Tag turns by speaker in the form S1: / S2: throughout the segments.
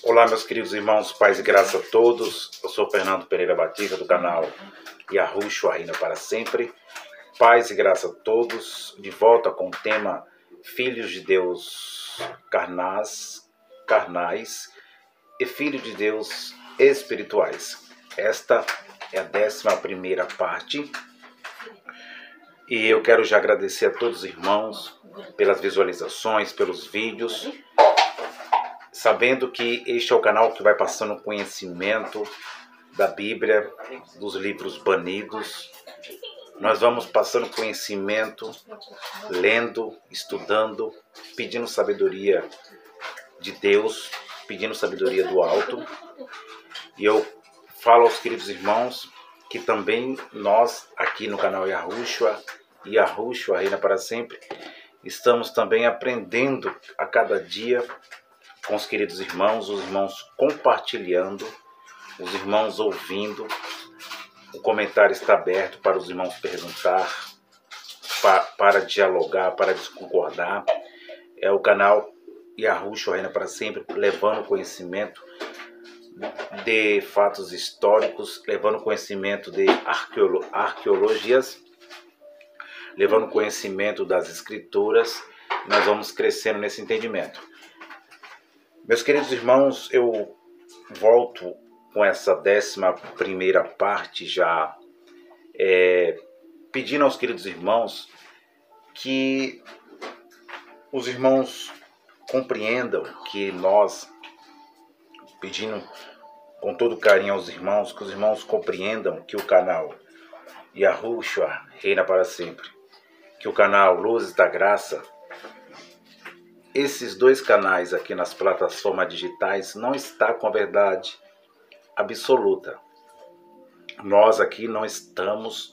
S1: Olá, meus queridos irmãos, paz e graça a todos. Eu sou Fernando Pereira Batista, do canal Yahushua Reina para Sempre. Paz e graça a todos. De volta com o tema Filhos de Deus carnais e Filhos de Deus espirituais. Esta é a 11ª parte. E eu quero já agradecer a todos os irmãos pelas visualizações, pelos vídeos, sabendo que este é o canal que vai passando conhecimento da Bíblia, dos livros banidos. Nós vamos passando conhecimento, lendo, estudando, pedindo sabedoria de Deus, pedindo sabedoria do alto. E eu falo aos queridos irmãos que também nós, aqui no canal Yahushua Reina para Sempre, estamos também aprendendo a cada dia com os queridos irmãos, os irmãos compartilhando, os irmãos ouvindo. O comentário está aberto para os irmãos perguntar, para dialogar, para discordar. É o canal Yahushua Reina para Sempre, levando conhecimento de fatos históricos, levando conhecimento de arqueologias, levando conhecimento das escrituras. Nós vamos crescendo nesse entendimento. Meus queridos irmãos, eu volto com essa 11ª parte já, pedindo aos queridos irmãos que os irmãos compreendam, que nós, pedindo com todo carinho aos irmãos, que os irmãos compreendam que o canal Yahushua Reina para Sempre, que o canal Luzes da Graça, esses dois canais aqui nas plataformas digitais não está com a verdade absoluta. Nós aqui não estamos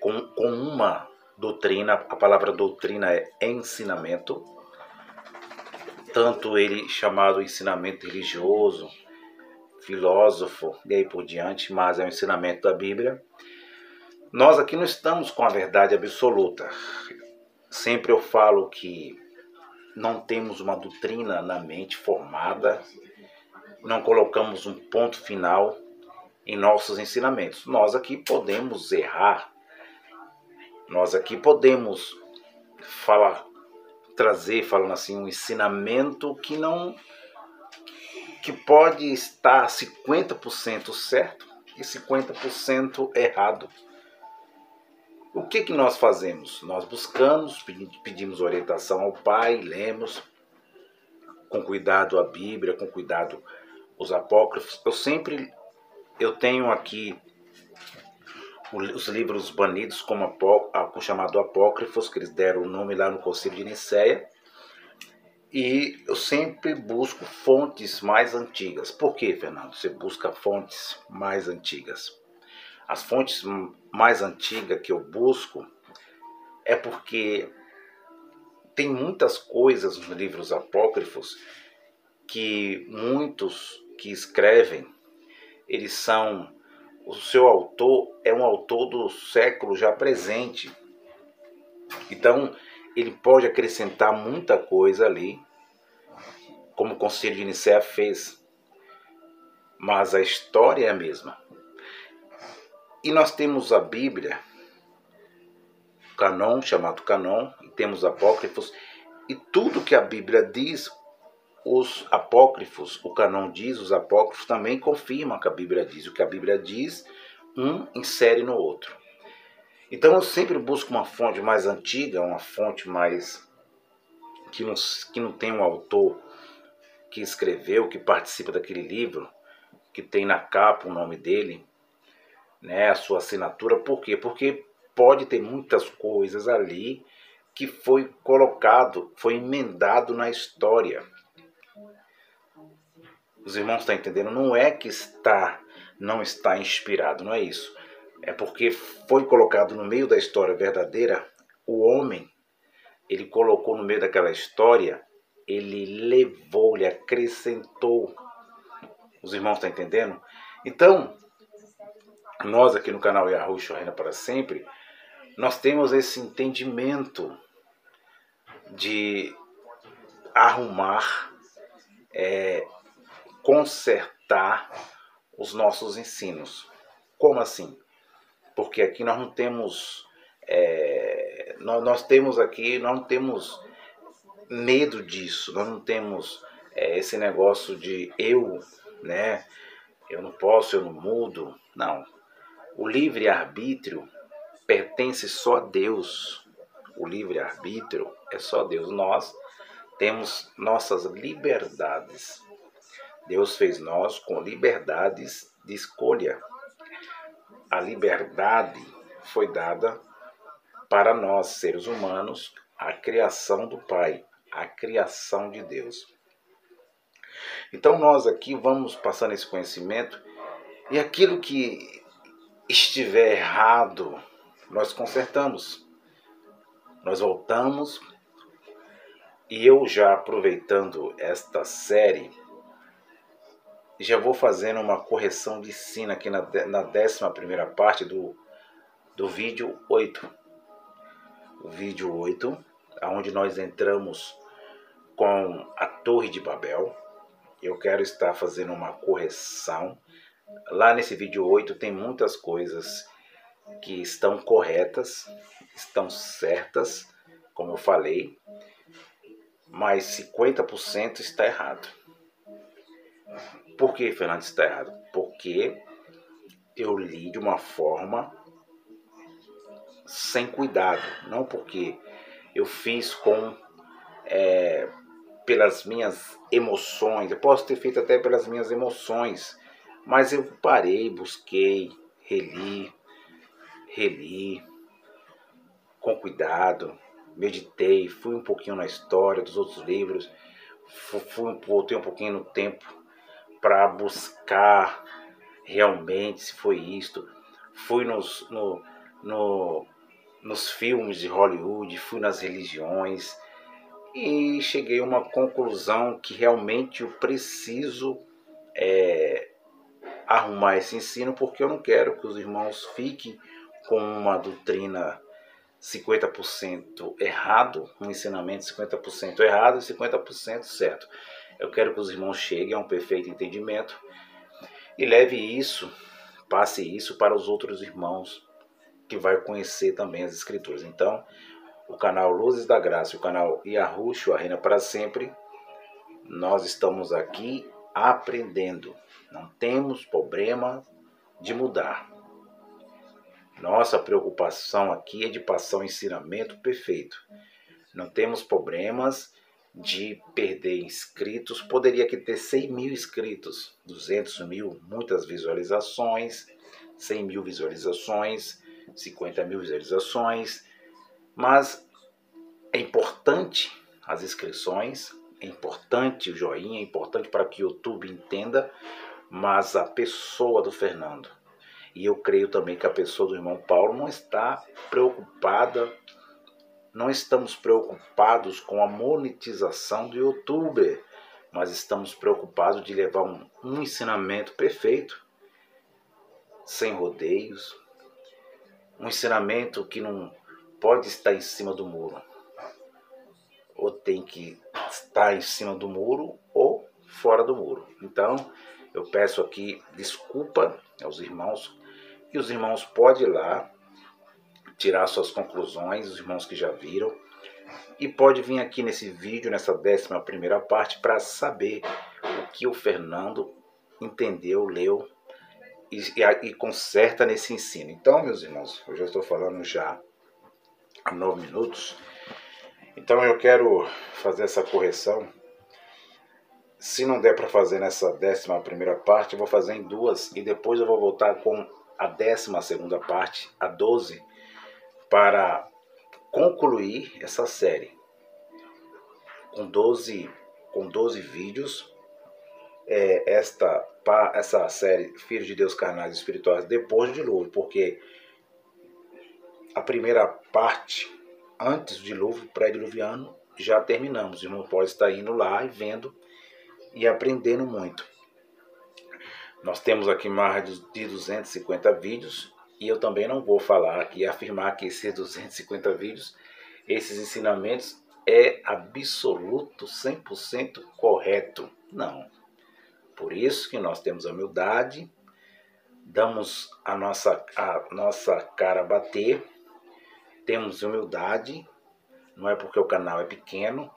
S1: com uma doutrina. A palavra doutrina é ensinamento, tanto ele chamado ensinamento religioso, filósofo e aí por diante, mas é o ensinamento da Bíblia. Nós aqui não estamos com a verdade absoluta. Sempre eu falo que não temos uma doutrina na mente formada, não colocamos um ponto final em nossos ensinamentos. Nós aqui podemos errar, nós aqui podemos trazer, falando assim, um ensinamento que pode estar 50% certo e 50% errado. O que nós fazemos? Nós buscamos, pedimos orientação ao Pai, lemos com cuidado a Bíblia, com cuidado os apócrifos. Eu tenho aqui os livros banidos, como chamado apócrifos, que eles deram o nome lá no Concílio de Nicéia. E eu sempre busco fontes mais antigas. Por que, Fernando, você busca fontes mais antigas? As fontes mais antigas que eu busco é porque tem muitas coisas nos livros apócrifos que muitos que escrevem, o seu autor é um autor do século já presente. Então, ele pode acrescentar muita coisa ali, como o Concílio de Nicéia fez, mas a história é a mesma. E nós temos a Bíblia, canon, chamado canon, e temos apócrifos, e tudo que a Bíblia diz, os apócrifos, o canon diz, os apócrifos também confirmam que a Bíblia diz. O que a Bíblia diz, um insere no outro. Então eu sempre busco uma fonte mais antiga, uma fonte mais que não tem um autor que escreveu, que participa daquele livro, que tem na capa o nome dele, né, a sua assinatura. Por quê? Porque pode ter muitas coisas ali que foi emendado na história. Os irmãos estão entendendo? Não é que não está inspirado, não é isso. É porque foi colocado no meio da história verdadeira. O homem, ele colocou no meio daquela história, ele levou, ele acrescentou. Os irmãos estão entendendo? Então, nós aqui no canal Yahushua Reina para Sempre, nós temos esse entendimento de arrumar consertar os nossos ensinos. Como assim? Porque aqui nós não temos, nós temos aqui, nós não temos medo disso, nós não temos esse negócio de né, eu não posso, eu não mudo. Não, o livre-arbítrio pertence só a Deus. O livre-arbítrio é só Deus. Nós temos nossas liberdades. Deus fez nós com liberdades de escolha. A liberdade foi dada para nós, seres humanos, a criação do Pai, a criação de Deus. Então nós aqui vamos passando esse conhecimento, e aquilo que estiver errado, nós consertamos. Nós voltamos, e eu já aproveitando esta série, já vou fazendo uma correção de ensino aqui na 11ª parte do vídeo 8. O vídeo 8, onde nós entramos com a Torre de Babel. Eu quero estar fazendo uma correção. Lá nesse vídeo 8 tem muitas coisas que estão corretas, estão certas, como eu falei, mas 50% está errado. Por que, Fernando, está errado? Porque eu li de uma forma sem cuidado, não porque eu fiz pelas minhas emoções. Eu posso ter feito até pelas minhas emoções, mas eu parei, busquei, reli com cuidado, meditei, fui um pouquinho na história dos outros livros, voltei um pouquinho no tempo para buscar realmente se foi isto. Fui nos filmes de Hollywood, fui nas religiões e cheguei a uma conclusão que realmente eu preciso arrumar esse ensino, porque eu não quero que os irmãos fiquem com uma doutrina 50% errado, um ensinamento 50% errado e 50% certo. Eu quero que os irmãos cheguem a um perfeito entendimento e leve isso, passe isso para os outros irmãos que vai conhecer também as Escrituras. Então, o canal Luzes da Graça e o canal Yahushua Reina para Sempre, nós estamos aqui aprendendo. Não temos problema de mudar. Nossa preocupação aqui é de passar um ensinamento perfeito. Não temos problemas de perder inscritos. Poderia aqui ter 100 mil inscritos, 200 mil, muitas visualizações, 100 mil visualizações, 50 mil visualizações. Mas é importante as inscrições, é importante o joinha, é importante para que o YouTube entenda, mas a pessoa do Fernando, e eu creio também que a pessoa do irmão Paulo não está preocupada, não estamos preocupados com a monetização do YouTube, mas estamos preocupados de levar um ensinamento perfeito, sem rodeios, um ensinamento que não pode estar em cima do muro, ou tem que estar em cima do muro ou fora do muro. Então, eu peço aqui desculpa aos irmãos, e os irmãos podem ir lá tirar suas conclusões, os irmãos que já viram, e pode vir aqui nesse vídeo, nessa 11ª parte, para saber o que o Fernando entendeu, leu e conserta nesse ensino. Então, meus irmãos, eu já estou falando já há 9 minutos, então eu quero fazer essa correção. Se não der para fazer nessa 11ª parte, eu vou fazer em 2, e depois eu vou voltar com a 12ª parte, a 12, para concluir essa série com 12 vídeos. Essa série Filhos de Deus Carnais e Espirituais depois do dilúvio, porque a primeira parte antes do dilúvio, pré-diluviano, já terminamos. O irmão pode estar indo lá e vendo e aprendendo muito. Nós temos aqui mais de 250 vídeos, e eu também não vou falar aqui, afirmar que esses 250 vídeos, esses ensinamentos é absoluto, 100% correto. Não. Por isso que nós temos a humildade, damos a nossa cara a bater, temos humildade, não é porque o canal é pequeno,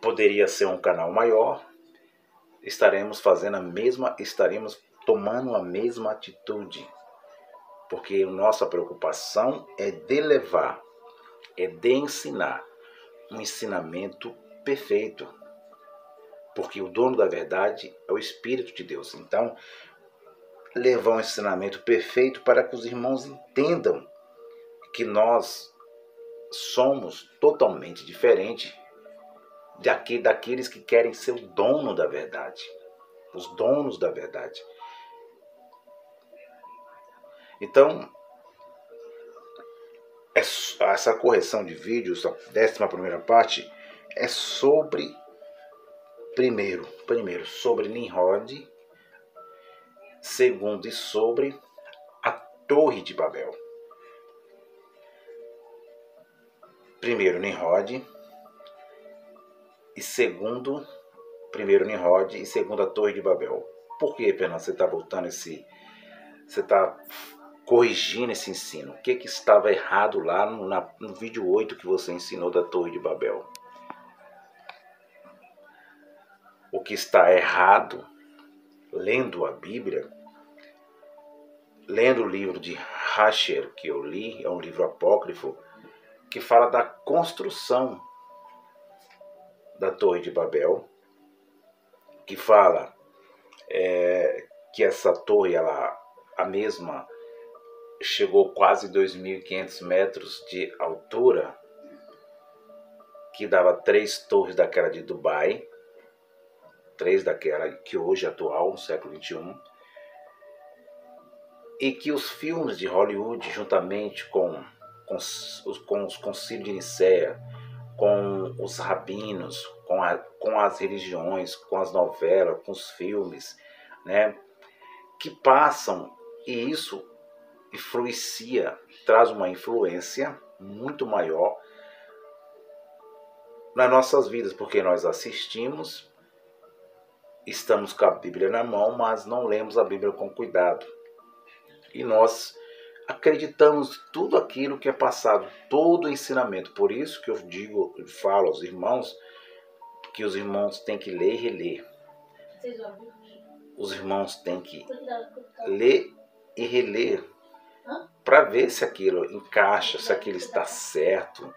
S1: poderia ser um canal maior, estaremos tomando a mesma atitude, porque nossa preocupação é de levar, é de ensinar um ensinamento perfeito, porque o dono da verdade é o Espírito de Deus. Então, levar um ensinamento perfeito para que os irmãos entendam que nós somos totalmente diferentes daqueles que querem ser o dono da verdade, os donos da verdade. Então, essa correção de vídeos, a 11ª parte, é sobre, primeiro sobre Nimrod, segundo, e sobre a Torre de Babel. Primeiro Nimrod, e segundo, primeiro Nimrod e segundo a Torre de Babel. Por que, Fernando, você está voltando você está corrigindo esse ensino? O que estava errado lá no vídeo 8 que você ensinou da Torre de Babel? O que está errado, lendo a Bíblia, lendo o livro de Rasher, que eu li, é um livro apócrifo, que fala da construção da Torre de Babel, que fala que essa torre, a mesma, chegou quase 2.500 metros de altura, que dava 3 torres daquela de Dubai, 3 daquela que hoje é atual, no século XXI, e que os filmes de Hollywood, juntamente com os concílios de Nicéia, com os rabinos, com as religiões, com as novelas, com os filmes, né, que passam, e isso influencia, traz uma influência muito maior nas nossas vidas, porque nós assistimos, estamos com a Bíblia na mão, mas não lemos a Bíblia com cuidado. E nós acreditamos tudo aquilo que é passado, todo o ensinamento. Por isso que eu falo aos irmãos, que os irmãos têm que ler e reler. Os irmãos têm que ler e reler para ver se aquilo encaixa, se aquilo está certo,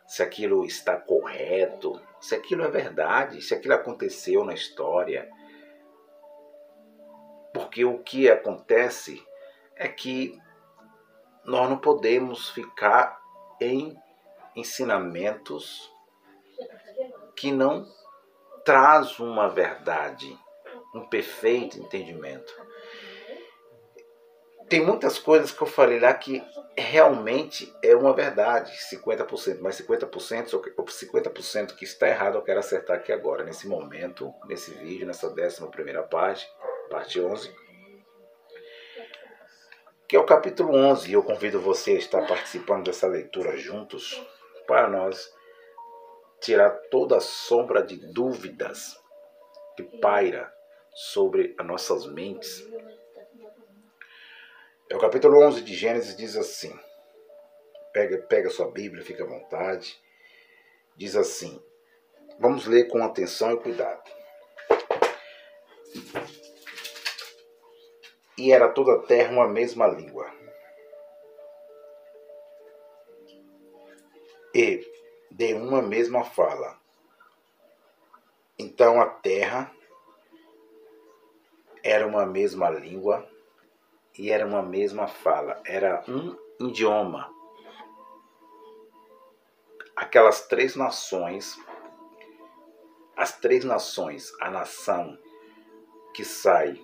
S1: se aquilo está correto, se aquilo é verdade, se aquilo aconteceu na história. Porque o que acontece é que nós não podemos ficar em ensinamentos que não traz uma verdade, um perfeito entendimento. Tem muitas coisas que eu falei lá que realmente é uma verdade, 50%, mas 50% que está errado eu quero acertar aqui agora, nesse momento, nesse vídeo, nessa 11ª parte, parte 11, que é o capítulo 11, e eu convido você a estar participando dessa leitura juntos, para nós tirar toda a sombra de dúvidas que paira sobre as nossas mentes. É o capítulo 11 de Gênesis, diz assim, pega sua Bíblia, fica à vontade, diz assim, vamos ler com atenção e cuidado. E era toda a terra uma mesma língua, e de uma mesma fala. Então a terra era uma mesma língua e era uma mesma fala, era um idioma. Aquelas 3 nações, a nação que sai,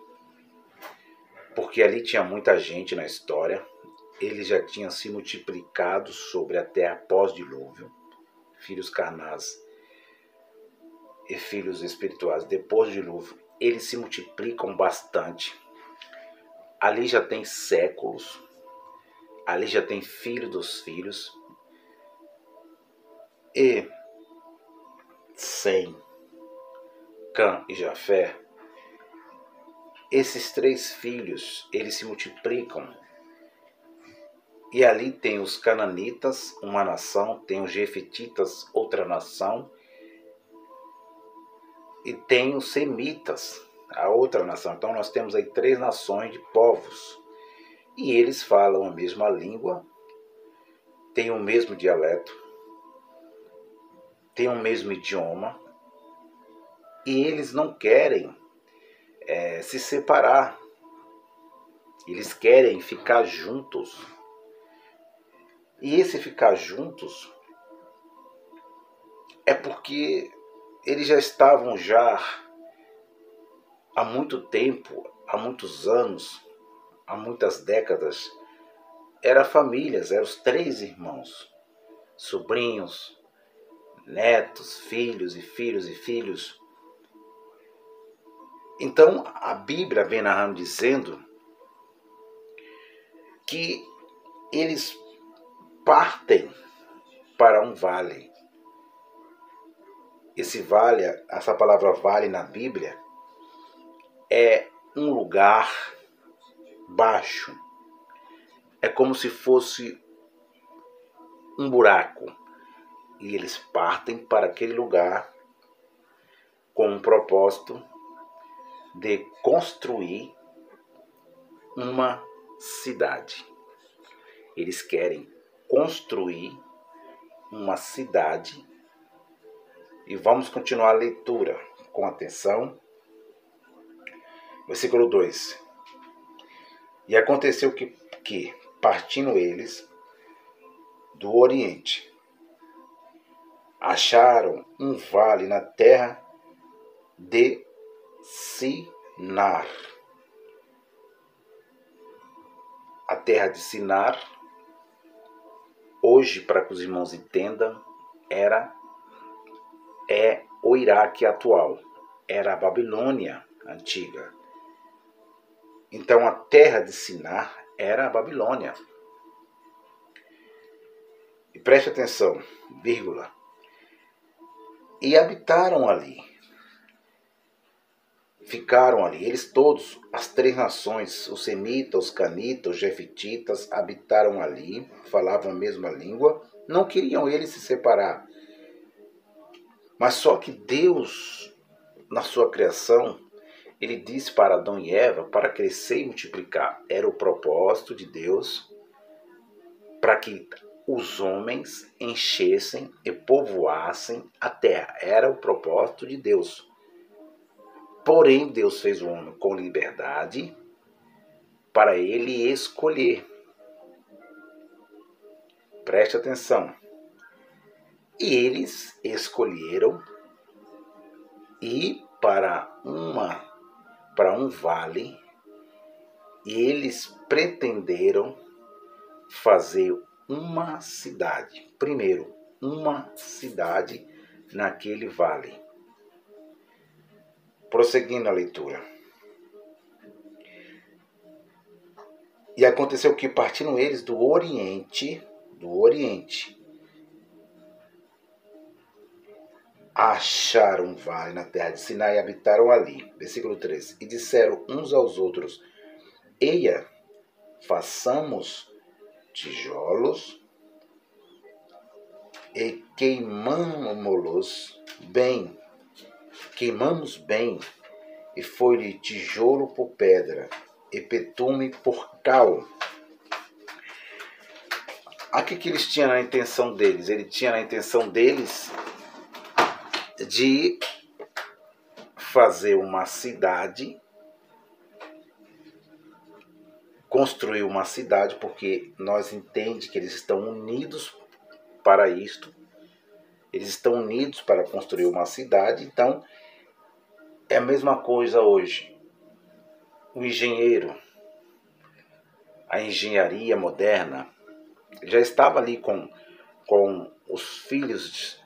S1: porque ali tinha muita gente na história, eles já tinham se multiplicado sobre a terra pós-dilúvio, filhos carnais e filhos espirituais depois do dilúvio, eles se multiplicam bastante. Ali já tem séculos, ali já tem filho dos filhos, e 100, Cã e Jafé, esses 3 filhos, eles se multiplicam. E ali tem os cananitas, uma nação, tem os jefetitas, outra nação, e tem os semitas, a outra nação. Então nós temos aí 3 nações de povos. E eles falam a mesma língua, têm o mesmo dialeto, têm o mesmo idioma, e eles não querem se separar. Eles querem ficar juntos. E esse ficar juntos é porque eles já estavam há muito tempo, há muitos anos, há muitas décadas, eram famílias, eram os 3 irmãos, sobrinhos, netos, filhos e filhos e filhos. Então a Bíblia vem narrando dizendo que eles partem para um vale. Esse vale, essa palavra vale na Bíblia, é um lugar baixo. É como se fosse um buraco. E eles partem para aquele lugar com um propósito de construir uma cidade. Eles querem construir uma cidade. E vamos continuar a leitura com atenção. Versículo 2. E aconteceu que partindo eles do Oriente, acharam um vale na terra de Sinar. A terra de Sinar, hoje, para que os irmãos entendam, é o Iraque atual, era a Babilônia antiga. Então a terra de Sinar era a Babilônia. E preste atenção, vírgula. E habitaram ali. Ficaram ali, eles todos, as 3 nações, os semitas, os canitas, os jefetitas, habitaram ali, falavam a mesma língua, não queriam eles se separar. Mas só que Deus, na sua criação, ele disse para Adão e Eva para crescer e multiplicar. Era o propósito de Deus para que os homens enchessem e povoassem a terra. Era o propósito de Deus. Porém, Deus fez o homem com liberdade para ele escolher. Preste atenção. E eles escolheram ir para um vale, e eles pretenderam fazer uma cidade. Primeiro, uma cidade naquele vale. Prosseguindo a leitura. E aconteceu que partindo eles do Oriente, acharam um vale na terra de Sinai e habitaram ali. Versículo 3. E disseram uns aos outros: Eia, façamos tijolos e queimamos bem, e foi-lhe tijolo por pedra, e betume por cal. Aqui que eles tinham na intenção deles? Ele tinha na intenção deles de fazer uma cidade, construir uma cidade, porque nós entendemos que eles estão unidos para isto. Eles estão unidos para construir uma cidade. Então, é a mesma coisa hoje. O engenheiro, a engenharia moderna, já estava ali com os filhos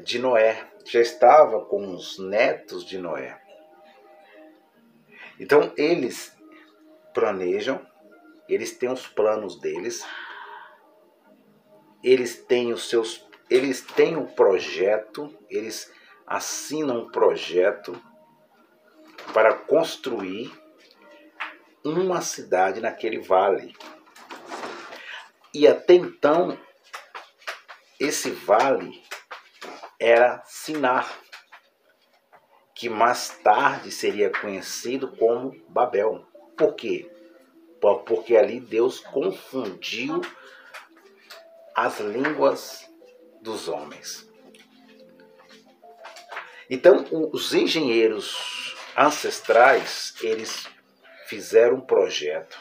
S1: de Noé, já estava com os netos de Noé. Então, eles planejam, eles têm os planos deles, eles têm o projeto, eles assina um projeto para construir uma cidade naquele vale. E até então, esse vale era Sinar, que mais tarde seria conhecido como Babel. Por quê? Porque ali Deus confundiu as línguas dos homens. Então, os engenheiros ancestrais, eles fizeram um projeto,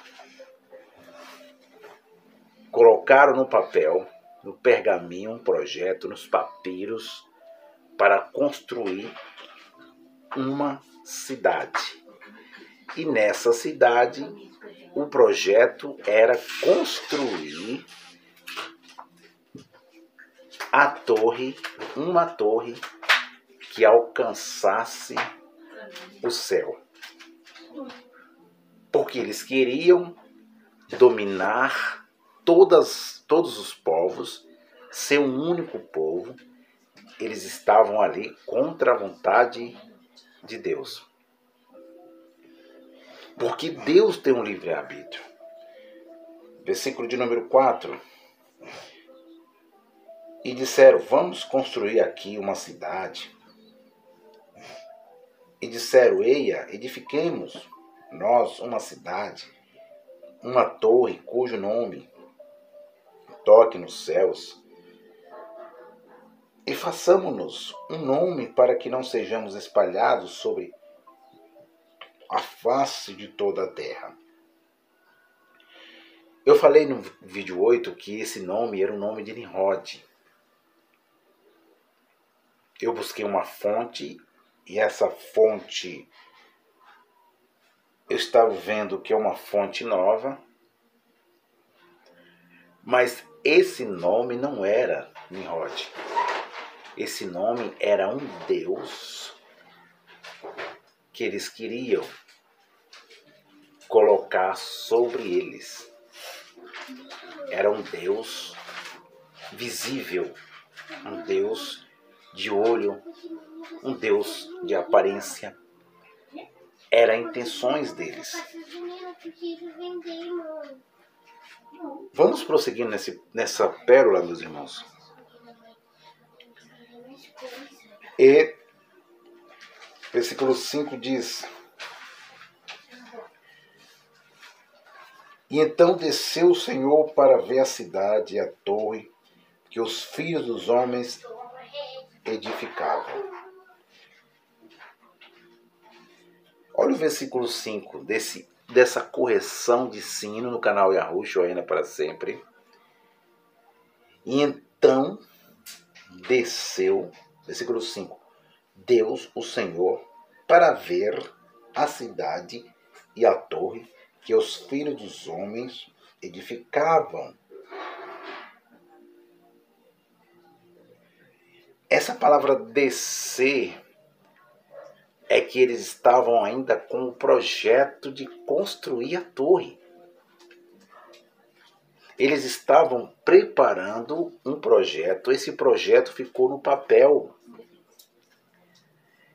S1: colocaram no papel, no pergaminho, um projeto, nos papiros, para construir uma cidade. E nessa cidade, o projeto era construir a torre, uma torre que alcançasse o céu. Porque eles queriam dominar todos os povos, ser um único povo. Eles estavam ali contra a vontade de Deus. Porque Deus tem um livre-arbítrio. Versículo de número 4. E disseram, vamos construir aqui uma cidade. E disseram, eia, edifiquemos nós uma cidade, uma torre cujo nome toque nos céus. E façamos-nos um nome para que não sejamos espalhados sobre a face de toda a terra. Eu falei no vídeo 8 que esse nome era o nome de Nimrod. Eu busquei uma fonte e essa fonte eu estava vendo que é uma fonte nova, mas esse nome não era Nimrod. Esse nome era um Deus que eles queriam colocar sobre eles. Era um Deus visível, um Deus de olho, um Deus de aparência. Eram intenções deles. Vamos prosseguir nessa pérola, meus irmãos. E versículo 5 diz: E então desceu o Senhor para ver a cidade e a torre que os filhos dos homens edificavam. Olha o versículo 5 dessa correção de sino no canal Yahushua ainda para sempre. E então desceu, versículo 5, Deus, o Senhor, para ver a cidade e a torre que os filhos dos homens edificavam. Essa palavra descer é que eles estavam ainda com o projeto de construir a torre. Eles estavam preparando um projeto, esse projeto ficou no papel.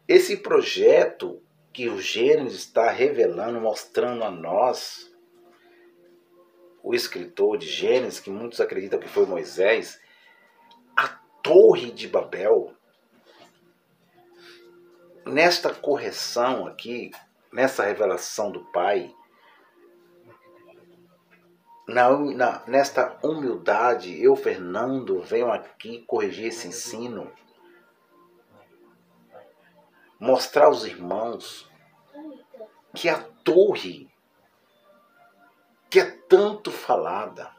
S1: Esse projeto que o Gênesis está revelando, mostrando a nós, o escritor de Gênesis, que muitos acreditam que foi Moisés, a Torre de Babel, nesta correção aqui, nessa revelação do Pai, nesta humildade, eu, Fernando, venho aqui corrigir esse ensino, mostrar aos irmãos que a torre, que é tanto falada,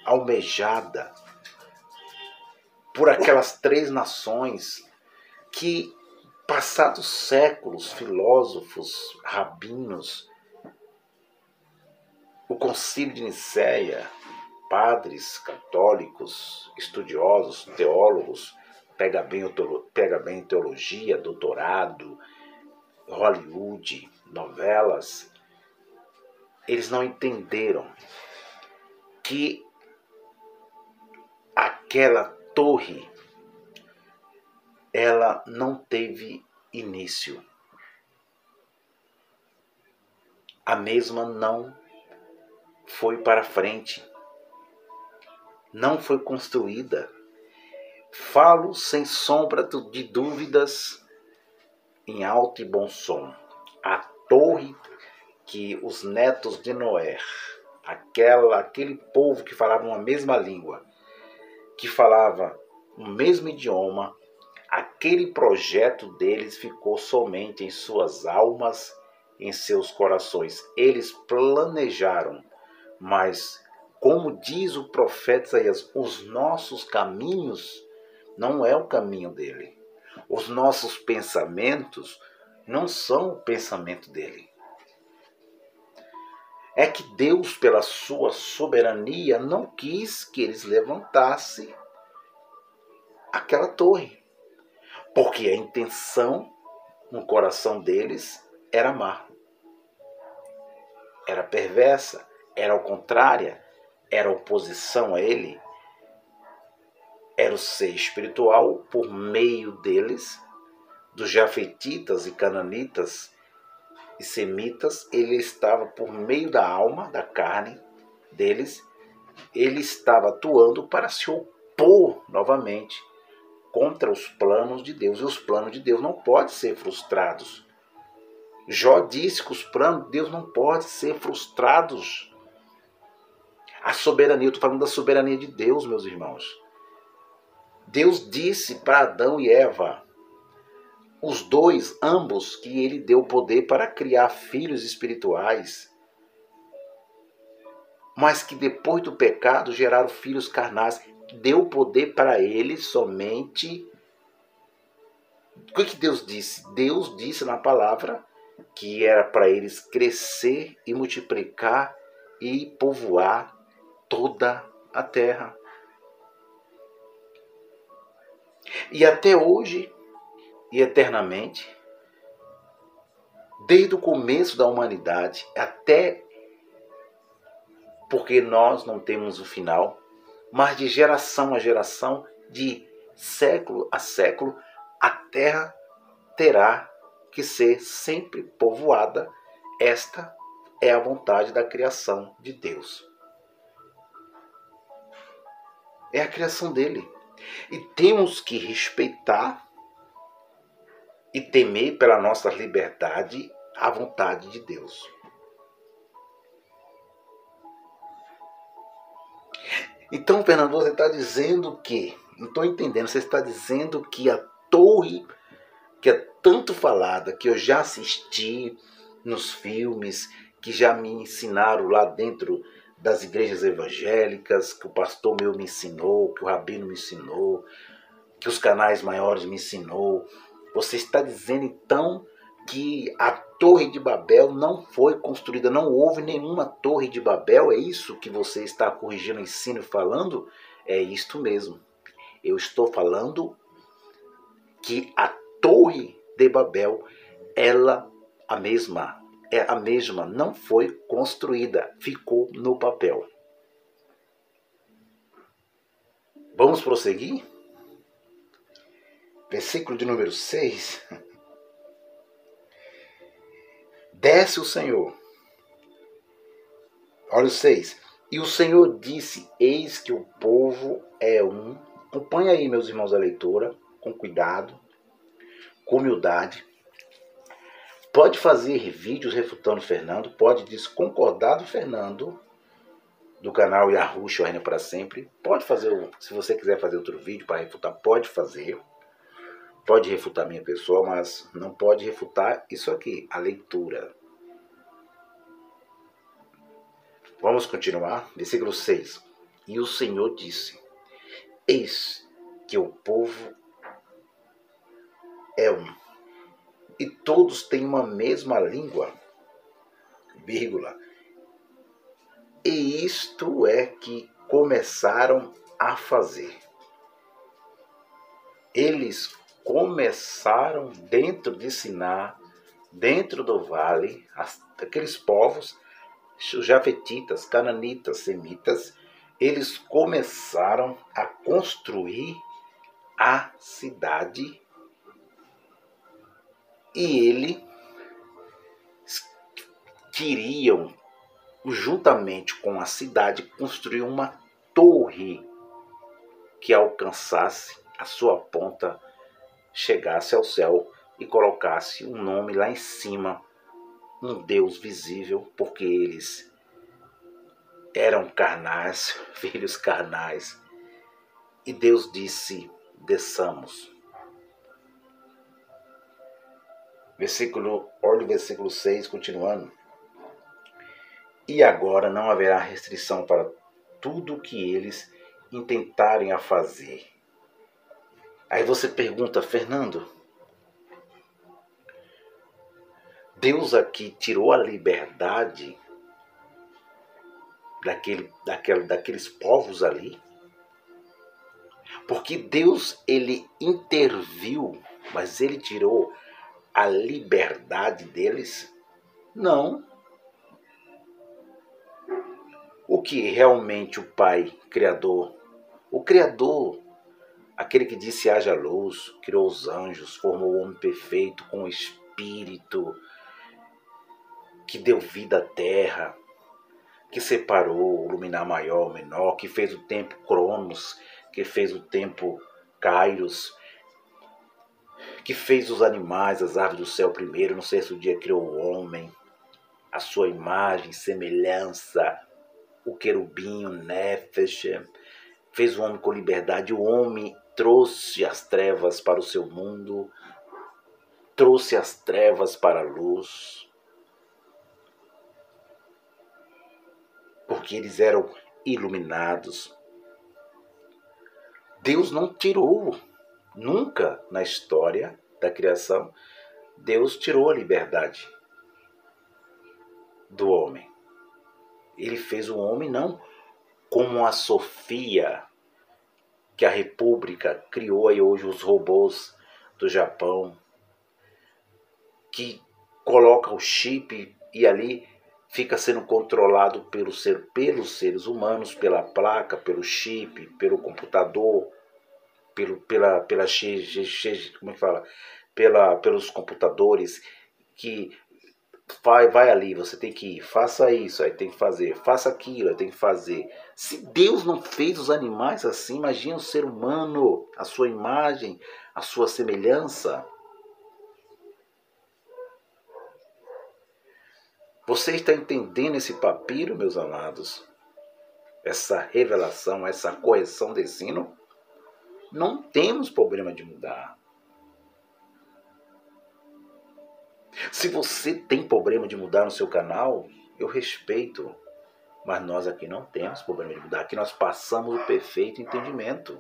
S1: almejada por aquelas 3 nações que, passados séculos, filósofos, rabinos, o Concílio de Nicéia, padres católicos, estudiosos, teólogos, pega bem em teologia, doutorado, Hollywood, novelas, eles não entenderam que aquela torre ela não teve início. A mesma não foi para frente, não foi construída. Falo sem sombra de dúvidas, em alto e bom som. A torre que os netos de Noé, aquele povo que falava uma mesma língua, que falava o mesmo idioma, aquele projeto deles ficou somente em suas almas, em seus corações. Eles planejaram, mas, como diz o profeta Isaías, os nossos caminhos não é o caminho dele. Os nossos pensamentos não são o pensamento dele. É que Deus, pela sua soberania, não quis que eles levantassem aquela torre. Porque a intenção no coração deles era má. Era perversa, era ao contrária, era oposição a ele. Era o ser espiritual por meio deles, dos jafetitas e cananitas e semitas. Ele estava por meio da alma, da carne deles. Ele estava atuando para se opor novamente contra os planos de Deus. E os planos de Deus não podem ser frustrados. Jó disse que os planos de Deus não podem ser frustrados. A soberania, eu estou falando da soberania de Deus, meus irmãos. Deus disse para Adão e Eva, os dois, ambos, que ele deu poder para criar filhos espirituais, mas que depois do pecado geraram filhos carnais. Deu poder para eles somente. O que Deus disse? Deus disse na palavra que era para eles crescer e multiplicar e povoar toda a terra. E até hoje e eternamente, desde o começo da humanidade até, porque nós não temos o final, mas de geração a geração, de século a século, a terra terá que ser sempre povoada. Esta é a vontade da criação de Deus. É a criação dele. E temos que respeitar e temer pela nossa liberdade a vontade de Deus. Então, Fernando, você está dizendo que, não estou entendendo, você está dizendo que a torre, que é tanto falada, que eu já assisti nos filmes, que já me ensinaram lá dentro das igrejas evangélicas, que o pastor meu me ensinou, que o rabino me ensinou, que os canais maiores me ensinou. Você está dizendo então que a Torre de Babel não foi construída, não houve nenhuma Torre de Babel? É isso que você está corrigindo o ensino e falando? É isto mesmo. Eu estou falando que a Torre de Babel, ela a mesma, não foi construída, ficou no papel. Vamos prosseguir? Versículo de número 6. Desce o Senhor. Olha o 6. E o Senhor disse, eis que o povo é um. Acompanhe aí, meus irmãos, a leitura, com cuidado, com humildade. Pode fazer vídeos refutando o Fernando, pode desconcordar do Fernando, do canal Yahushua Reina para Sempre. Pode fazer, se você quiser fazer outro vídeo para refutar, pode fazer. Pode refutar minha pessoa, mas não pode refutar isso aqui, a leitura. Vamos continuar. Versículo 6. E o Senhor disse, eis que o povo é um, e todos têm uma mesma língua, vírgula. E isto é que começaram a fazer. Eles começaram dentro de Siná, dentro do vale, aqueles povos, os jafetitas, cananitas, semitas, eles começaram a construir a cidade E eles queriam, juntamente com a cidade, construir uma torre que alcançasse a sua ponta, chegasse ao céu e colocasse um nome lá em cima, um Deus visível, porque eles eram carnais, filhos carnais. E Deus disse: desçamos. Olha o versículo 6, continuando. E agora não haverá restrição para tudo que eles intentarem a fazer. Aí você pergunta: Fernando, Deus aqui tirou a liberdade daqueles povos ali? Porque Deus, ele interviu, mas ele tirou a liberdade deles? Não. O que realmente o Pai Criador, aquele que disse haja luz, criou os anjos, formou o homem perfeito com o Espírito, que deu vida à terra, que separou o luminar maior, o menor, que fez o tempo Cronos, que fez o tempo Kairos, que fez os animais, as aves do céu primeiro, no sexto dia criou o homem, a sua imagem, semelhança, o querubim, o Nefesh, fez o homem com liberdade. O homem trouxe as trevas para o seu mundo, trouxe as trevas para a luz, porque eles eram iluminados. Deus não tirou, nunca na história da criação, Deus tirou a liberdade do homem. Ele fez o homem não como a Sofia, que a República criou aí hoje os robôs do Japão, que coloca o chip e ali fica sendo controlado pelos seres humanos, pela placa, pelo chip, pelo computador, pela como é que fala? Pelos computadores, que vai ali, você tem que ir, faça isso, aí tem que fazer, faça aquilo, aí tem que fazer. Se Deus não fez os animais assim, imagina o ser humano, a sua imagem, a sua semelhança. Você está entendendo esse papiro, meus amados? Essa revelação, essa correção desse ensino? Não temos problema de mudar. Se você tem problema de mudar no seu canal, eu respeito. Mas nós aqui não temos problema de mudar. Aqui nós passamos o perfeito entendimento.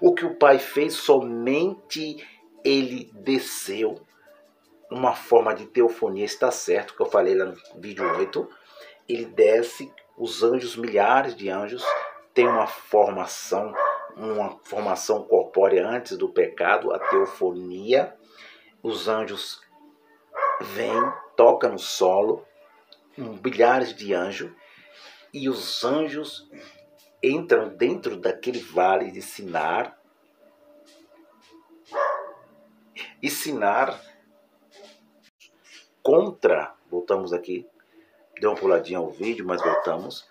S1: O que o Pai fez, somente Ele desceu. Uma forma de teofonia, está certo, que eu falei lá no vídeo 8. Ele desce, os anjos, milhares de anjos, têm uma formação corpórea antes do pecado, a teofonia. Os anjos vêm, tocam no solo, milhares de anjos, e os anjos entram dentro daquele vale de Sinar. E Sinar voltamos aqui, deu uma puladinha ao vídeo, mas voltamos.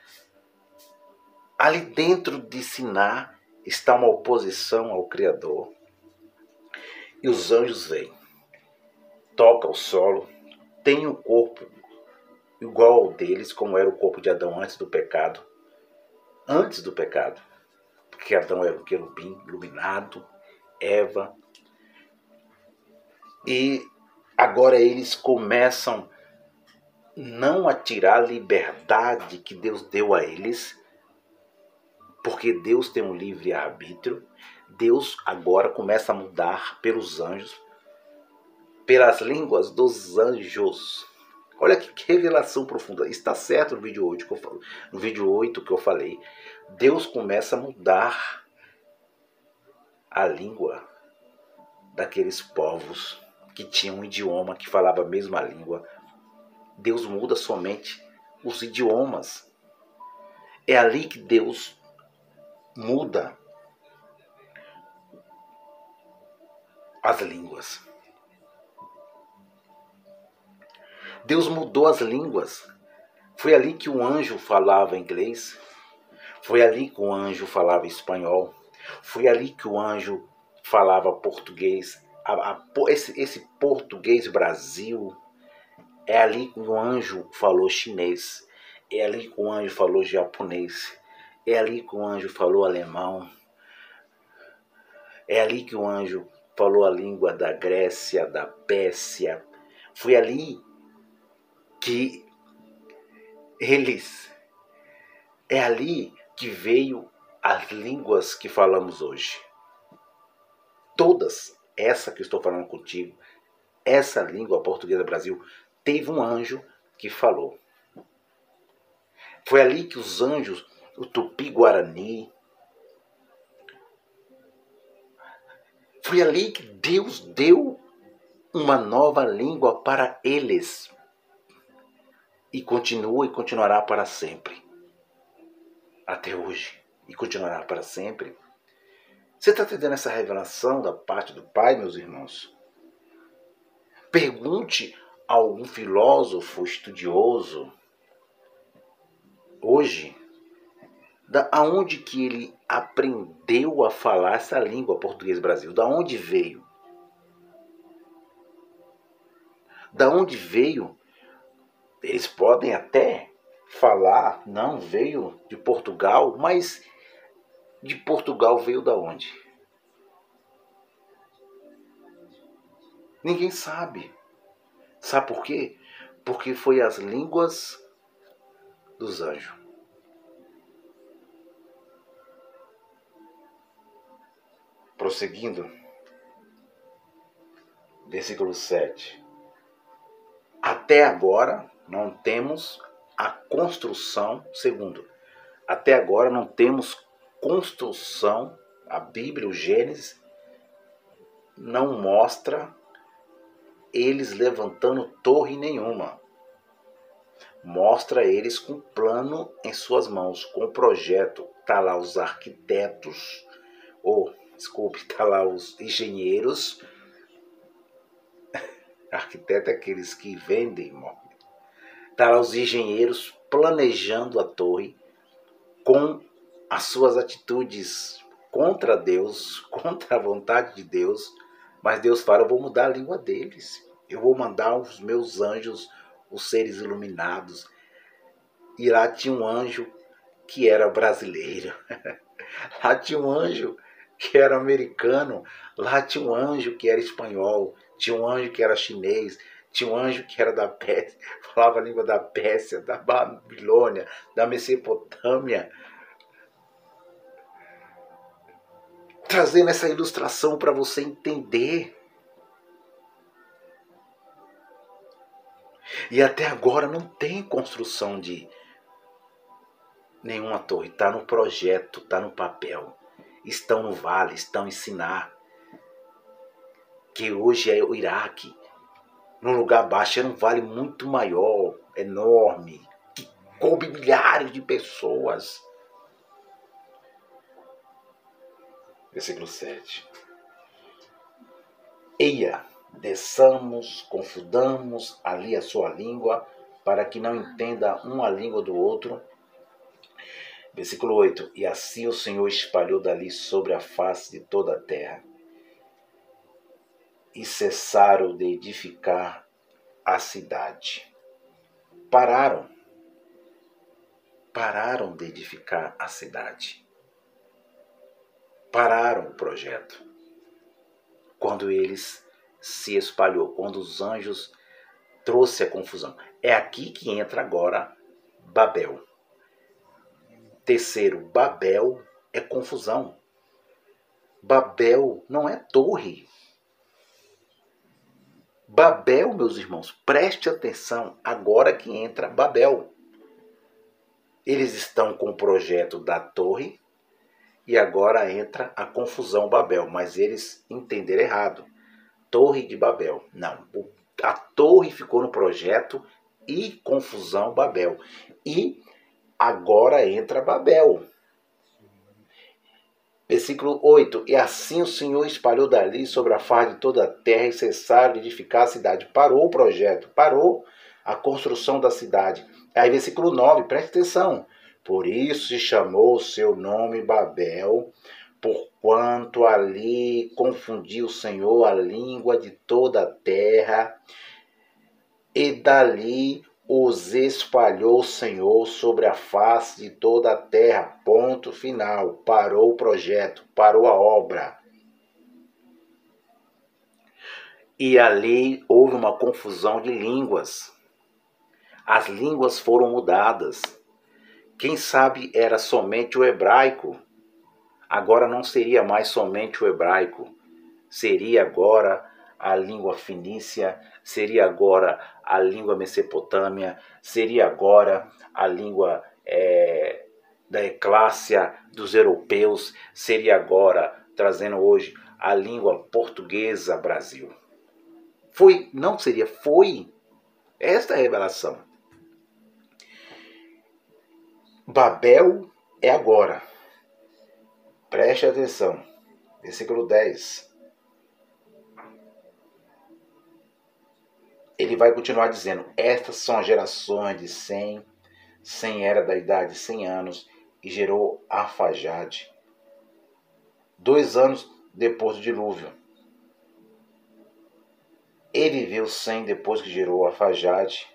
S1: Ali dentro de Sinar está uma oposição ao Criador. E os anjos vêm, tocam o solo, têm um corpo igual ao deles, como era o corpo de Adão antes do pecado. Antes do pecado. Porque Adão era um querubim iluminado, Eva. E agora eles começam não a tirar a liberdade que Deus deu a eles, porque Deus tem um livre-arbítrio. Deus agora começa a mudar pelos anjos, pelas línguas dos anjos. Olha que revelação profunda. Está certo no vídeo 8 que eu falei. Deus começa a mudar a língua daqueles povos que tinham um idioma, que falava a mesma língua. Deus muda somente os idiomas. É ali que Deus muda as línguas. Deus mudou as línguas. Foi ali que o anjo falava inglês. Foi ali que o anjo falava espanhol. Foi ali que o anjo falava português. Esse português Brasil. É ali que o anjo falou chinês. É ali que o anjo falou japonês. É ali que o anjo falou alemão. É ali que o anjo falou a língua da Grécia, da Pérsia. Foi ali que eles... É ali que veio as línguas que falamos hoje. Todas, essa que eu estou falando contigo, essa língua portuguesa do Brasil, teve um anjo que falou. Foi ali que os anjos, o Tupi-Guarani, foi ali que Deus deu uma nova língua para eles. E continua e continuará para sempre. Até hoje. E continuará para sempre. Você está entendendo essa revelação da parte do Pai, meus irmãos? Pergunte a algum filósofo estudioso hoje, aonde que ele aprendeu a falar essa língua português Brasil? Da onde veio? Da onde veio? Eles podem até falar, não, veio de Portugal, mas de Portugal veio da onde? Ninguém sabe. Sabe por quê? Porque foi as línguas dos anjos. Prosseguindo, versículo 7. Até agora não temos a construção, segundo, até agora não temos construção, a Bíblia, o Gênesis, não mostra eles levantando torre nenhuma. Mostra eles com plano em suas mãos, com projeto. Está lá os arquitetos, está lá os engenheiros. Arquiteto é aqueles que vendem imóvel. Está lá os engenheiros planejando a torre com as suas atitudes contra Deus, contra a vontade de Deus. Mas Deus fala, eu vou mudar a língua deles. Eu vou mandar os meus anjos, os seres iluminados. E lá tinha um anjo que era brasileiro. Lá tinha um anjo que era americano. Lá tinha um anjo que era espanhol. Tinha um anjo que era chinês. Tinha um anjo que era da Pérsia, falava a língua da Pérsia, da Babilônia, da Mesopotâmia. Trazendo essa ilustração para você entender. E até agora não tem construção de nenhuma torre. Está no projeto, está no papel. Estão no vale, estão em Siná. Que hoje é o Iraque. Num lugar baixo, era um vale muito maior, enorme, que coube milhares de pessoas. Versículo 7. Eia, desçamos, confundamos ali a sua língua, para que não entenda um a língua do outro. Versículo 8. E assim o Senhor espalhou dali sobre a face de toda a terra. E cessaram de edificar a cidade. Pararam de edificar a cidade. Pararam o projeto. Quando eles se espalhou, quando os anjos trouxe a confusão. É aqui que entra agora Babel. Terceiro, Babel é confusão. Babel não é torre. Babel, meus irmãos, preste atenção, agora que entra Babel. Eles estão com o projeto da torre e agora entra a confusão Babel, mas eles entenderam errado. Torre de Babel. Não, a torre ficou no projeto e confusão Babel. E agora entra Babel. Versículo 8. E assim o Senhor espalhou dali sobre a face de toda a terra e cessaram de edificar a cidade. Parou o projeto, parou a construção da cidade. Aí versículo 9, preste atenção. Por isso se chamou o seu nome Babel, porquanto ali confundiu o Senhor a língua de toda a terra, e dali os espalhou o Senhor sobre a face de toda a terra. Ponto final. Parou o projeto, parou a obra. E ali houve uma confusão de línguas. As línguas foram mudadas. Quem sabe era somente o hebraico. Agora não seria mais somente o hebraico. Seria agora a língua fenícia, seria agora a língua mesopotâmia, seria agora a língua da eclásia dos europeus, seria agora, trazendo hoje, a língua portuguesa Brasil. Foi, não seria, foi. Esta é a revelação. Babel é agora. Preste atenção. Versículo 10. Ele vai continuar dizendo: estas são as gerações de Sem era da idade de 100 anos, e gerou Arfaxade, 2 anos depois do dilúvio. E viveu 100 depois que gerou Arfaxade,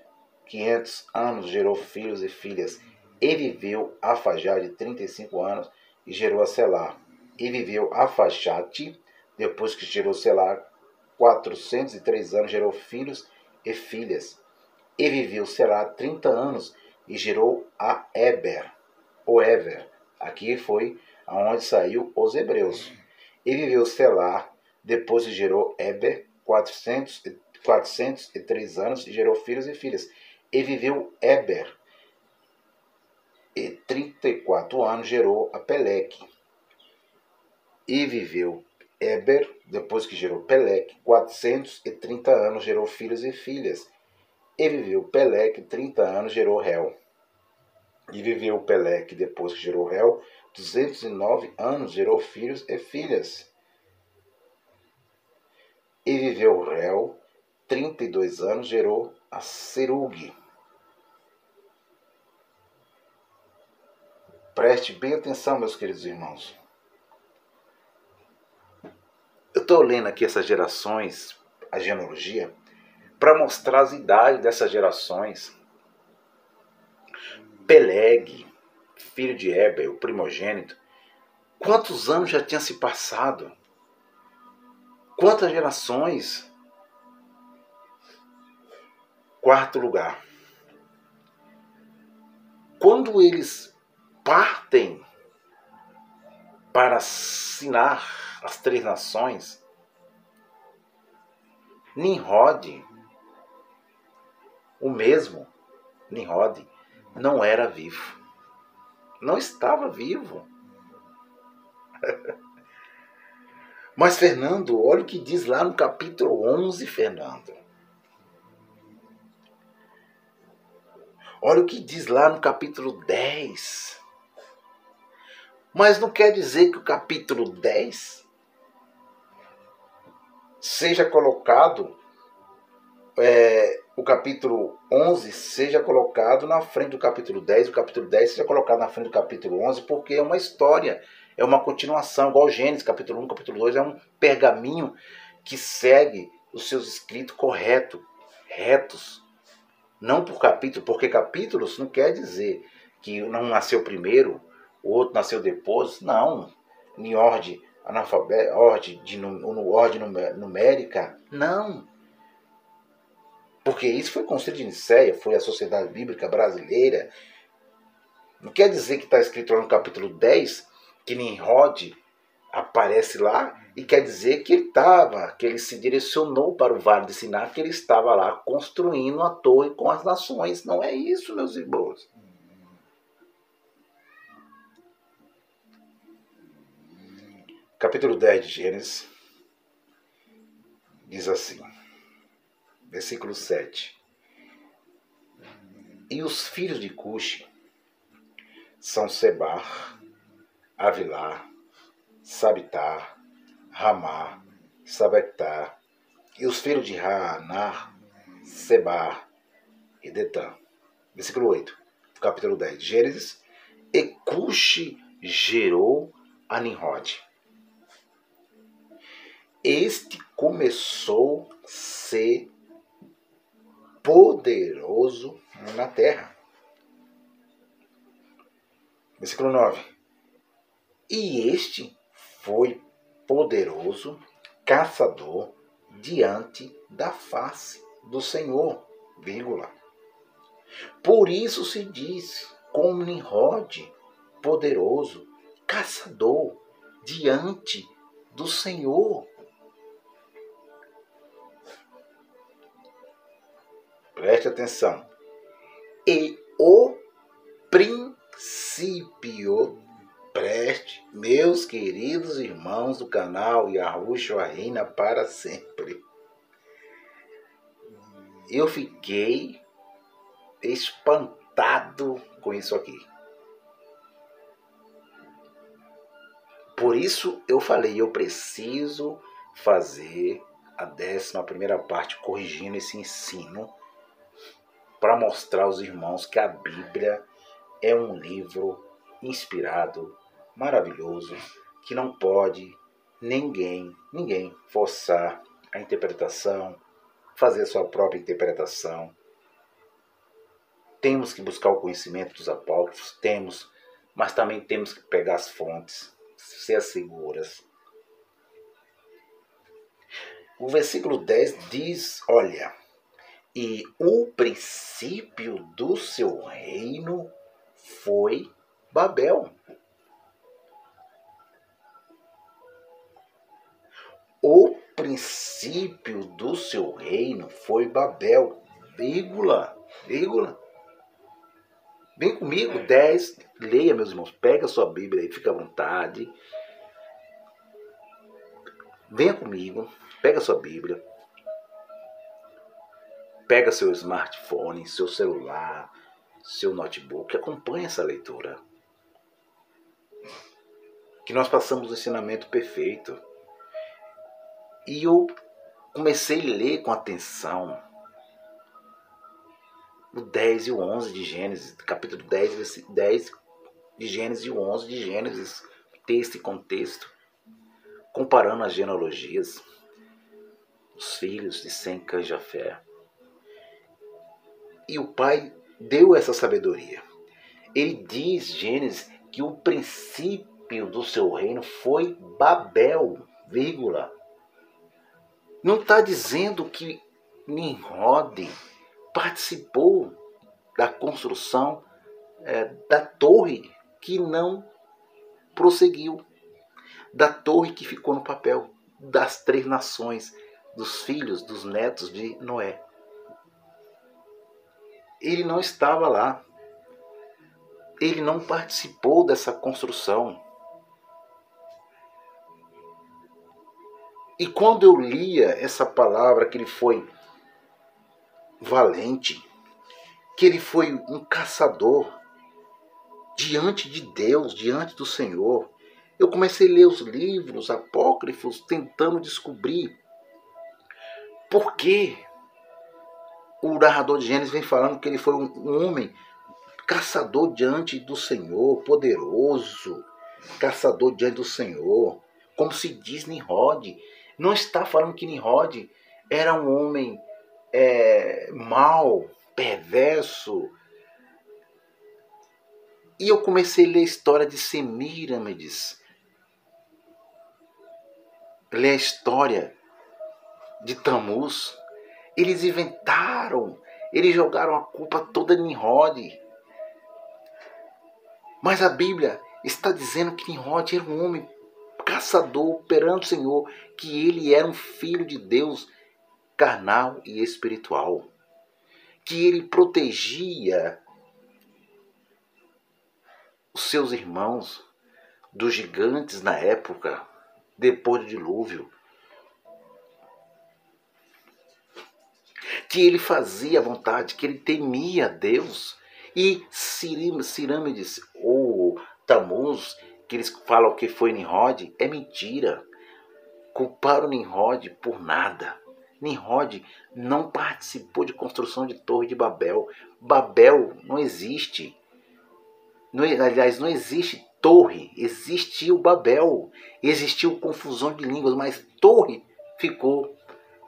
S1: 500 anos gerou filhos e filhas. E viveu Arfaxade 35 anos e gerou a Selá. E viveu Arfaxade depois que gerou Selá, 403 anos gerou filhos e filhas. E viveu Selá 30 anos e gerou a Eber, ou Ever. Aqui foi aonde saiu os hebreus. E viveu Selá depois que gerou Eber 403 anos e gerou filhos e filhas. E viveu Eber e 34 anos gerou a Peleque. E viveu Eber, depois que gerou Peleque, 430 anos gerou filhos e filhas. E viveu Peleque 30 anos gerou Réu. E viveu Peleque, depois que gerou Réu, 209 anos gerou filhos e filhas. E viveu Réu 32 anos gerou a Serugue. Preste bem atenção, meus queridos irmãos. Eu estou lendo aqui essas gerações, a genealogia, para mostrar as idades dessas gerações. Peleg, filho de Eber, o primogênito, quantos anos já tinha se passado? Quantas gerações? Quarto lugar. Quando eles partem para assinar as 3 nações, Nimrod, o mesmo Nimrod, não era vivo. Não estava vivo. Mas Fernando, olha o que diz lá no capítulo 11, Fernando. Olha o que diz lá no capítulo 10. Mas não quer dizer que o capítulo 10 seja colocado, o capítulo 11 seja colocado na frente do capítulo 10, o capítulo 10 seja colocado na frente do capítulo 11, porque é uma história, é uma continuação, igual Gênesis, capítulo 1, capítulo 2, é um pergaminho que segue os seus escritos retos. Não por capítulo, porque capítulos não quer dizer que não nasceu primeiro, o outro nasceu depois. Não. Em ordem analfabética, ordem numérica. Não. Porque isso foi construído em Nicéia, foi a Sociedade Bíblica Brasileira. Não quer dizer que está escrito lá no capítulo 10 que Nimrod aparece lá e quer dizer que ele se direcionou para o Vale de Sinar, que ele estava lá construindo a torre com as nações. Não é isso, meus irmãos. Capítulo 10 de Gênesis diz assim, versículo 7. E os filhos de Cuxi são Sebar, Avilá, Sabitar, Ramá, Sabectá, e os filhos de Raanar, Sebar e Detã. Versículo 8, capítulo 10 de Gênesis. E Cuxi gerou a Nimrod. Este começou a ser poderoso na terra. Versículo 9. E este foi poderoso caçador diante da face do Senhor, vírgula. Por isso se diz como Nimrod, poderoso caçador diante do Senhor. Preste atenção. E o princípio, preste, meus queridos irmãos do canal Yahushua Reina para sempre. Eu fiquei espantado com isso aqui. Por isso eu falei, eu preciso fazer a 11ª parte corrigindo esse ensino para mostrar aos irmãos que a Bíblia é um livro inspirado, maravilhoso, que não pode ninguém forçar a interpretação, fazer a sua própria interpretação. Temos que buscar o conhecimento dos apócrifos, mas também temos que pegar as fontes, ser as seguras. O versículo 10 diz, olha, e o princípio do seu reino foi Babel. O princípio do seu reino foi Babel, vírgula. Vem comigo, 10, leia, meus irmãos, pega a sua Bíblia aí, fica à vontade. Venha comigo, pega a sua Bíblia. Pega seu smartphone, seu celular, seu notebook, acompanhe essa leitura. Que nós passamos o ensinamento perfeito. E eu comecei a ler com atenção o 10 e o 11 de Gênesis, capítulo 10 de Gênesis e o 11 de Gênesis, texto e contexto, comparando as genealogias, os filhos de Sem, Cã e Jafé. E o Pai deu essa sabedoria. Ele diz, Gênesis, que o princípio do seu reino foi Babel, vírgula. Não está dizendo que Nimrod participou da construção da torre que não prosseguiu, da torre que ficou no papel, das 3 nações, dos filhos, dos netos de Noé. Ele não estava lá. Ele não participou dessa construção. E quando eu lia essa palavra, que ele foi valente, que ele foi um caçador diante de Deus, diante do Senhor, eu comecei a ler os livros apócrifos tentando descobrir por que o narrador de Gênesis vem falando que ele foi um homem caçador diante do Senhor, poderoso, caçador diante do Senhor, como se diz Nimrod. Não está falando que Nimrod era um homem mau, perverso. E eu comecei a ler a história de Semíramis, ler a história de Tamuz. Eles inventaram, eles jogaram a culpa toda em Nimrod. Mas a Bíblia está dizendo que Nimrod era um homem caçador perante o Senhor, que ele era um filho de Deus carnal e espiritual, que ele protegia os seus irmãos dos gigantes na época, depois do dilúvio, que ele fazia a vontade, que ele temia a Deus. E Semíramis ou Tamuz que eles falam que foi Nimrod, é mentira. Culparam Nimrod por nada. Nimrod não participou de construção de Torre de Babel. Babel não existe. Aliás, não existe torre. Existiu Babel. Existiu confusão de línguas, mas torre ficou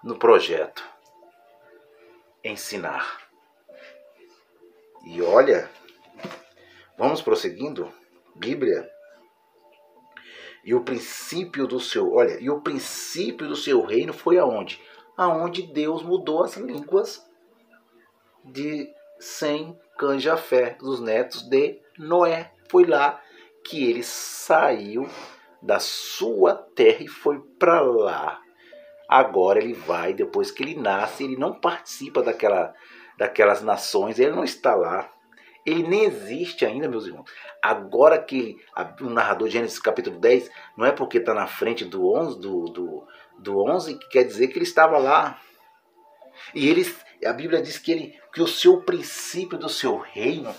S1: no projeto. Ensinar. E olha, vamos prosseguindo. Bíblia. E o princípio do seu reino foi aonde? Aonde Deus mudou as línguas de Sem, Cã e Jafé, dos netos de Noé. Foi lá que ele saiu da sua terra e foi para lá. Agora ele vai, depois que ele nasce, ele não participa daquelas nações, ele não está lá. Ele nem existe ainda, meus irmãos. Agora que o narrador de Gênesis capítulo 10, não é porque está na frente do 11 que quer dizer que ele estava lá. E a Bíblia diz que o seu princípio do seu reino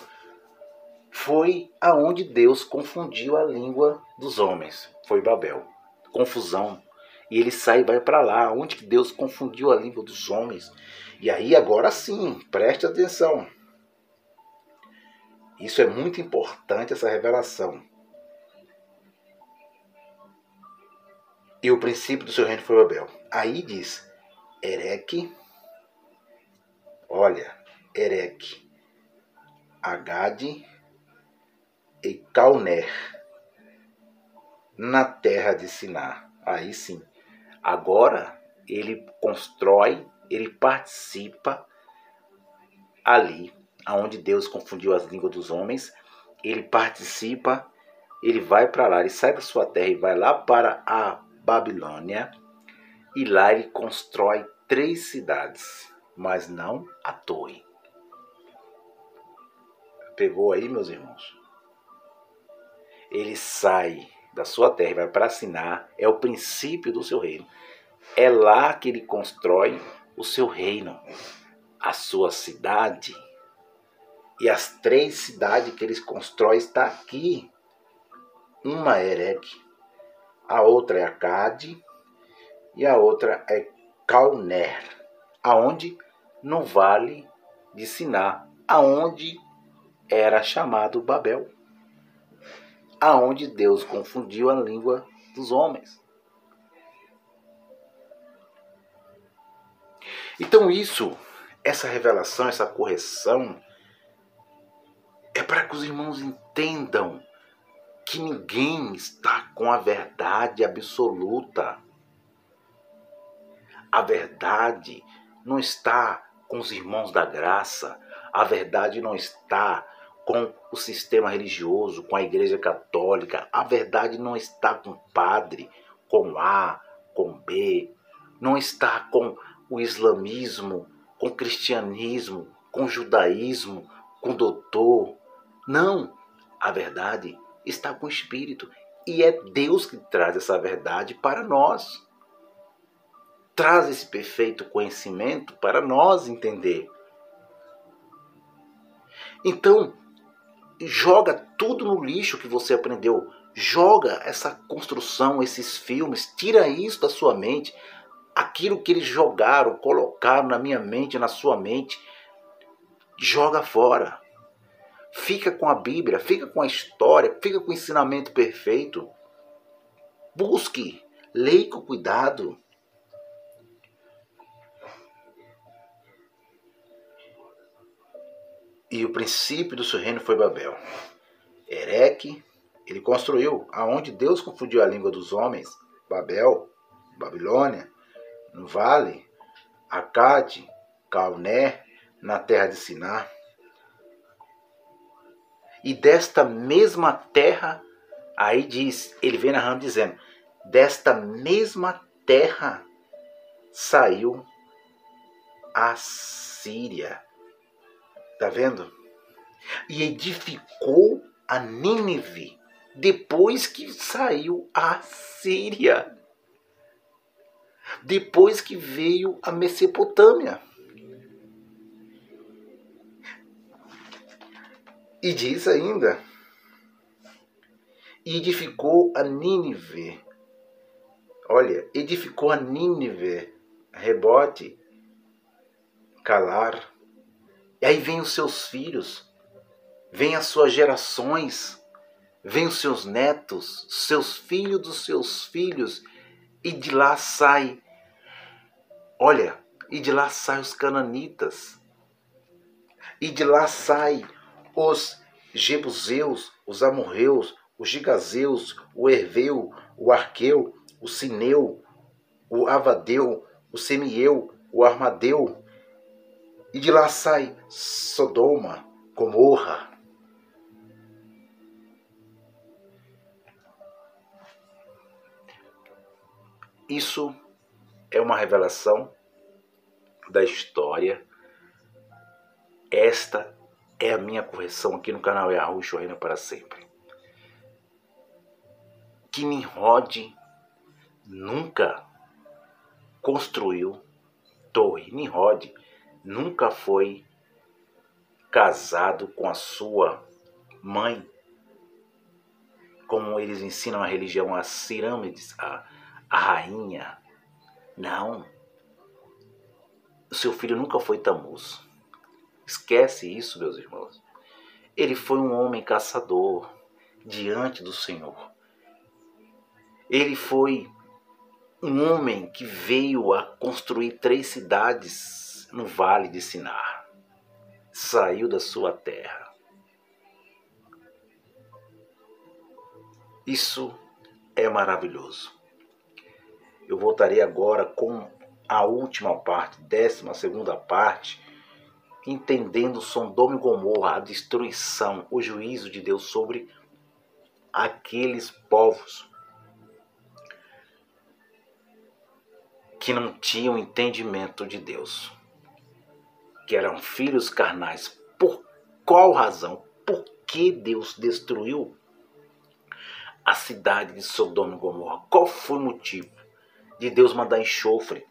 S1: foi aonde Deus confundiu a língua dos homens. Foi Babel. Confusão. E ele sai e vai para lá, onde que Deus confundiu a língua dos homens. E aí agora sim, preste atenção. Isso é muito importante, essa revelação. E o princípio do seu reino foi Babel. Aí diz, Ereque, Agade e Calner, na terra de Siná. Aí sim. Agora ele constrói, ele participa ali, aonde Deus confundiu as línguas dos homens. Ele participa, ele vai para lá, ele sai da sua terra e vai lá para a Babilônia. E lá ele constrói 3 cidades, mas não a torre. Pegou aí, meus irmãos? Ele sai da sua terra e vai para Siná, é o princípio do seu reino. É lá que ele constrói o seu reino, a sua cidade. E as 3 cidades que eles constroem está aqui. Uma é Ereque, a outra é Acade e a outra é Calner. Aonde? No vale de Siná, aonde era chamado Babel. Aonde Deus confundiu a língua dos homens. Então essa revelação, essa correção, é para que os irmãos entendam que ninguém está com a verdade absoluta. A verdade não está com os irmãos da graça. A verdade não está com o sistema religioso, com a Igreja Católica. A verdade não está com o padre, com A, com B. Não está com o islamismo, com o cristianismo, com o judaísmo, com o doutor. Não, a verdade está com o Espírito. E é Deus que traz essa verdade para nós. Traz esse perfeito conhecimento para nós entender. Então, joga tudo no lixo que você aprendeu. Joga essa construção, esses filmes, tira isso da sua mente. Aquilo que eles jogaram, colocaram na minha mente, na sua mente, joga fora. Fica com a Bíblia, fica com a história, fica com o ensinamento perfeito. Busque, leia com cuidado. E o princípio do seu reino foi Babel. Ereque, ele construiu aonde Deus confundiu a língua dos homens. Babel, Babilônia, no vale. Acade, Calné, na terra de Siná. E desta mesma terra, aí diz, ele vem narrando dizendo, desta mesma terra saiu a Síria. Está vendo? E edificou a Nínive depois que saiu a Síria. Depois que veio a Mesopotâmia. E diz ainda, e edificou a Nínive. Olha, edificou a Nínive, rebote, calar. E aí vem os seus filhos, vem as suas gerações, vem os seus netos, seus filhos dos seus filhos, e de lá sai, olha, e de lá saem os cananitas, e de lá saem os jebuseus, os amorreus, os gigazeus, o herveu, o arqueu, o sineu, o avadeu, o semieu, o armadeu, e de lá sai Sodoma, Gomorra. Isso é uma revelação da história. Esta é a minha correção aqui no canal Yahushua Reina para Sempre. Que Nimrod nunca construiu torre. Nimrod nunca foi casado com a sua mãe, como eles ensinam a religião, as Cirâmides, a rainha. Não. O seu filho nunca foi Tamuz. Esquece isso, meus irmãos. Ele foi um homem caçador diante do Senhor. Ele foi um homem que veio a construir 3 cidades no Vale de Sinar. Saiu da sua terra. Isso é maravilhoso. Eu voltarei agora com a última parte, 12ª parte, entendendo Sodoma e Gomorra, a destruição, o juízo de Deus sobre aqueles povos que não tinham entendimento de Deus, que eram filhos carnais. Por qual razão? Por que Deus destruiu a cidade de Sodoma e Gomorra? Qual foi o motivo de Deus mandar enxofre?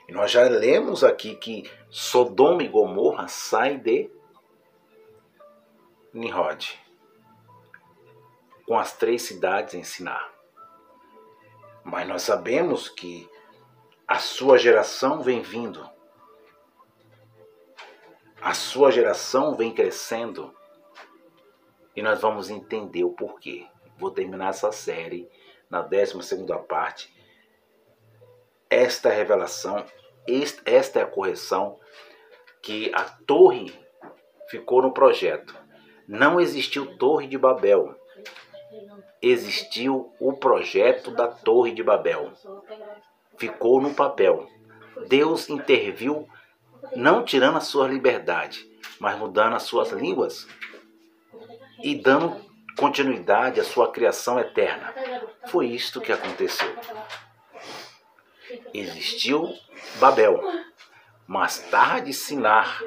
S1: E nós já lemos aqui que Sodoma e Gomorra saem de Nimrod, com as 3 cidades em Sinar. Mas nós sabemos que a sua geração vem vindo. A sua geração vem crescendo. E nós vamos entender o porquê. Vou terminar essa série na 12ª parte. Esta é a revelação, esta é a correção, que a torre ficou no projeto. Não existiu Torre de Babel. Existiu o projeto da Torre de Babel. Ficou no papel. Deus interviu, não tirando a sua liberdade, mas mudando as suas línguas e dando continuidade à sua criação eterna. Foi isto que aconteceu. Existiu Babel, mais tarde Sinar,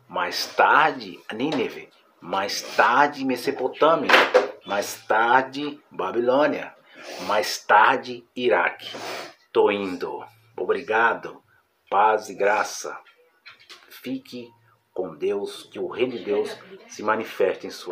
S1: mais tarde Nínive, mais tarde Mesopotâmia, mais tarde Babilônia, mais tarde Iraque. Tô indo. Obrigado. Paz e graça. Fique com Deus, que o reino de Deus se manifeste em sua